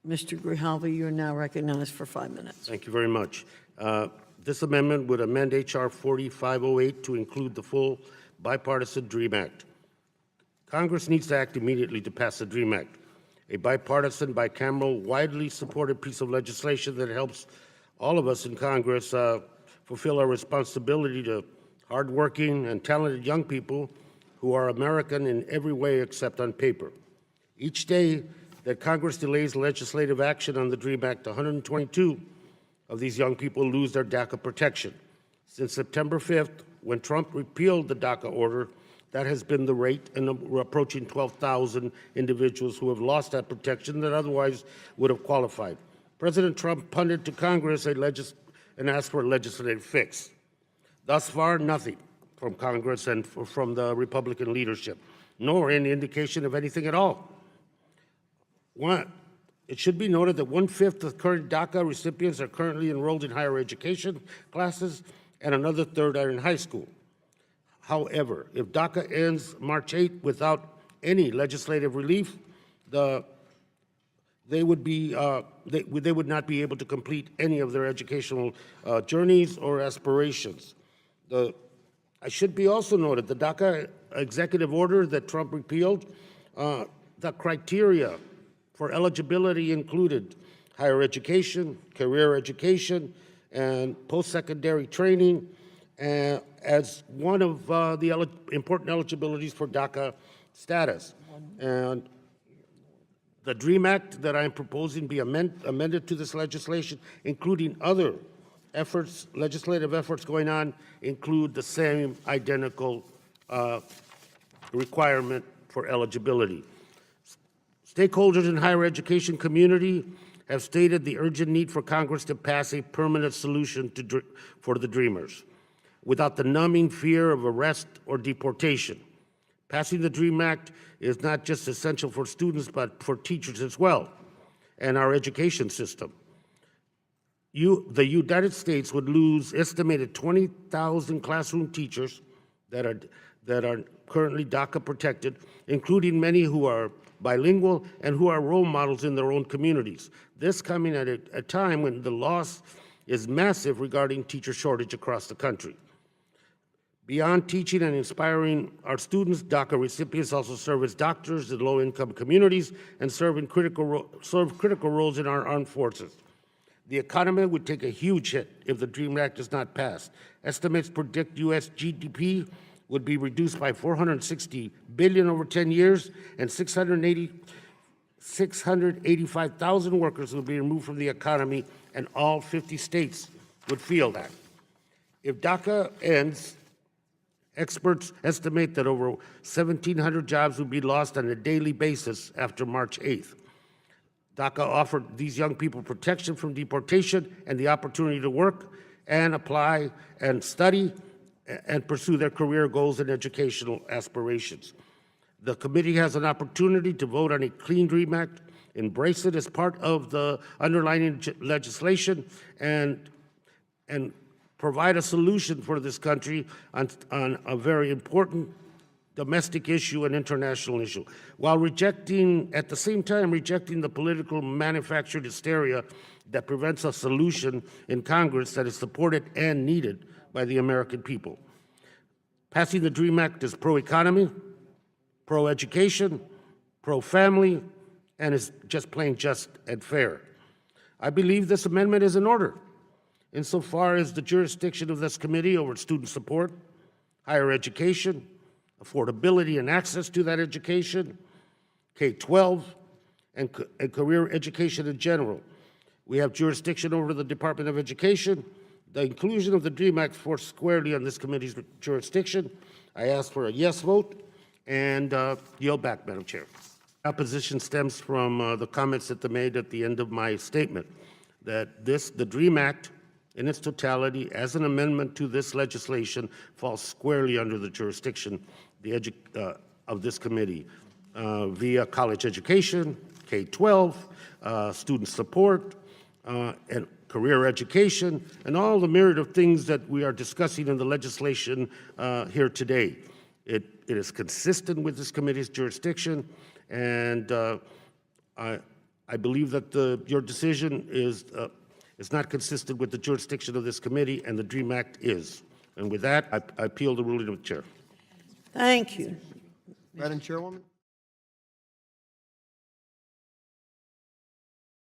Mr. Grijalva, you are now recognized for 5 minutes. Thank you very much. This amendment would amend H.R. 4508 to include the full bipartisan DREAM Act. Congress needs to act immediately to pass the DREAM Act, a bipartisan, bicameral, widely supported piece of legislation that helps all of us in Congress fulfill our responsibility to hardworking and talented young people who are American in every way except on paper. Each day that Congress delays legislative action on the DREAM Act, 122 of these young people lose their DACA protection. Since September 5th, when Trump repealed the DACA order, that has been the rate, and we're approaching 12,000 individuals who have lost that protection that otherwise would have qualified. President Trump punted to Congress and asked for a legislative fix. Thus far, nothing from Congress and from the Republican leadership, nor any indication of anything at all. It should be noted that 1/5 of current DACA recipients are currently enrolled in higher education classes, and another third are in high school. However, if DACA ends March 8th without any legislative relief, they would not be able to complete any of their educational journeys or aspirations. I should be also noted the DACA executive order that Trump repealed, the criteria for eligibility included higher education, career education, and post-secondary training as one of the important eligibilities for DACA status. And the DREAM Act that I'm proposing be amended to this legislation, including other efforts, legislative efforts going on, include the same identical requirement for eligibility. Stakeholders in higher education community have stated the urgent need for Congress to pass a permanent solution for the Dreamers without the numbing fear of arrest or deportation. Passing the DREAM Act is not just essential for students, but for teachers as well, and our education system. The United States would lose estimated 20,000 classroom teachers that are currently DACA protected, including many who are bilingual and who are role models in their own communities. This coming at a time when the loss is massive regarding teacher shortage across the country. Beyond teaching and inspiring our students, DACA recipients also serve as doctors in low-income communities and serve critical roles in our armed forces. The economy would take a huge hit if the DREAM Act is not passed. Estimates predict U.S. GDP would be reduced by $460 billion over 10 years, and 685,000 workers would be removed from the economy, and all 50 states would feel that. If DACA ends, experts estimate that over 1,700 jobs would be lost on a daily basis after March 8th. DACA offered these young people protection from deportation and the opportunity to work and apply and study and pursue their career goals and educational aspirations. The committee has an opportunity to vote on a clean DREAM Act, embrace it as part of the underlying legislation, and provide a solution for this country on a very important domestic issue and international issue, while at the same time rejecting the political manufactured hysteria that prevents a solution in Congress that is supported and needed by the American people. Passing the DREAM Act is pro-economy, pro-education, pro-family, and is just plain just and fair. I believe this amendment is in order insofar as the jurisdiction of this committee over student support, higher education, affordability and access to that education, K-12, and career education in general. We have jurisdiction over the Department of Education. The inclusion of the DREAM Act falls squarely on this committee's jurisdiction. I ask for a yes vote and yield back, Madam Chair. Opposition stems from the comments that they made at the end of my statement, that the DREAM Act in its totality as an amendment to this legislation falls squarely under the jurisdiction of this committee via college education, K-12, student support, and career education, and all the myriad of things that we are discussing in the legislation here today. It is consistent with this committee's jurisdiction, and I believe that your decision is not consistent with the jurisdiction of this committee, and the DREAM Act is. And with that, I appeal the ruling of the chair. Thank you. Madam Chairwoman?